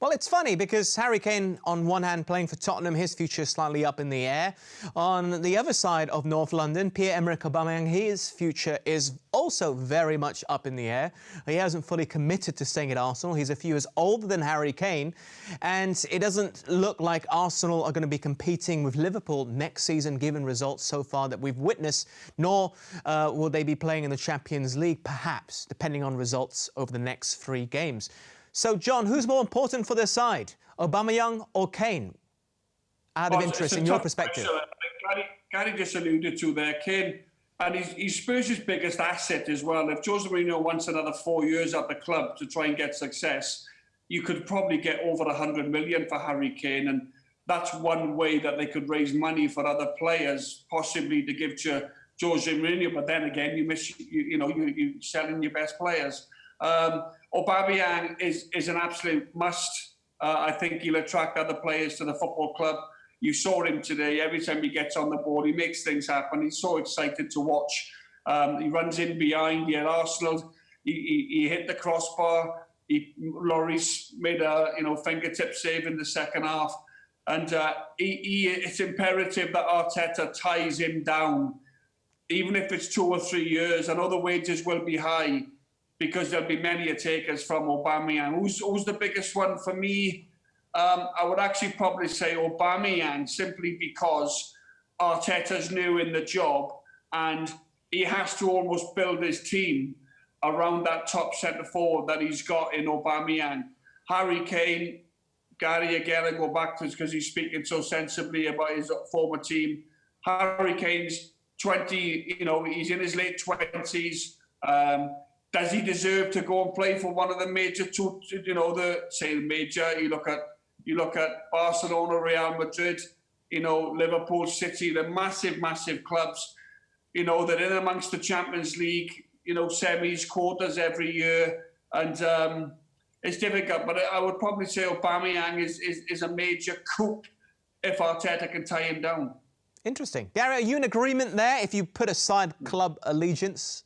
Well, it's funny because Harry Kane, on one hand, playing for Tottenham, his future is slightly up in the air. On the other side of North London, Pierre-Emerick Aubameyang, his future is also very much up in the air. He hasn't fully committed to staying at Arsenal. He's a few years older than Harry Kane, and it doesn't look like Arsenal are going to be competing with Liverpool next season, given results so far that we've witnessed, nor will they be playing in the Champions League, perhaps, depending on results over the next 3 games. So, John, who's more important for their side, Aubameyang or Kane? Out of interest, in your perspective. Gary just alluded to there, Kane, and he's Spurs' biggest asset as well. If Jose Mourinho wants another 4 years at the club to try and get success, you could probably get over 100 million for Harry Kane, and that's one way that they could raise money for other players, possibly to give to Jose Mourinho. But then again, you're selling your best players. Aubameyang is an absolute must. I think he'll attract other players to the football club. You saw him today. Every time he gets on the ball, he makes things happen. He's so excited to watch. He runs in behind. At Arsenal, he hit the crossbar. Lloris made a fingertip save in the second half. And it's imperative that Arteta ties him down, even if it's 2 or 3 years. I know the wages will be high, because there'll be many takers from Aubameyang. Who's the biggest one for me? I would actually probably say Aubameyang, simply because Arteta's new in the job and he has to almost build his team around that top centre-forward that he's got in Aubameyang. Harry Kane, Gary, again, I go back to this because he's speaking so sensibly about his former team. Harry Kane's 20, he's in his late 20s. Does he deserve to go and play for one of the major two? Major. You look at Barcelona, Real Madrid, Liverpool, City. They're massive, massive clubs. They're in amongst the Champions League. Semis, quarters every year, and it's difficult. But I would probably say Aubameyang is a major coup if Arteta can tie him down. Interesting, Gary. Are you in agreement there? If you put aside club allegiance.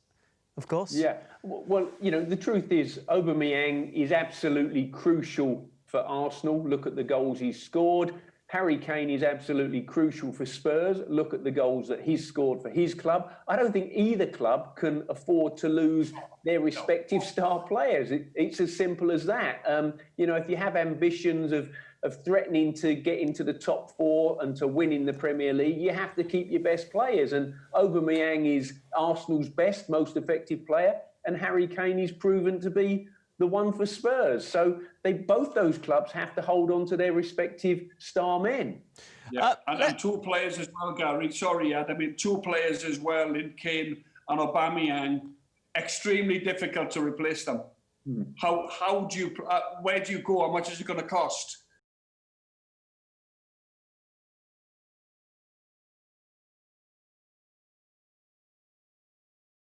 Of course. Yeah. Well, the truth is Aubameyang is absolutely crucial for Arsenal. Look at the goals he's scored. Harry Kane is absolutely crucial for Spurs. Look at the goals that he's scored for his club. I don't think either club can afford to lose their respective star players. It's as simple as that. If you have ambitions of threatening to get into the top 4 and to win in the Premier League, you have to keep your best players. And Aubameyang is Arsenal's best, most effective player, and Harry Kane is proven to be the one for Spurs. So both those clubs have to hold on to their respective star men. Yeah, and 2 players as well, Gary. Sorry, Ed. 2 players as well in Kane and Aubameyang. Extremely difficult to replace them. How do you? Where do you go? How much is it going to cost?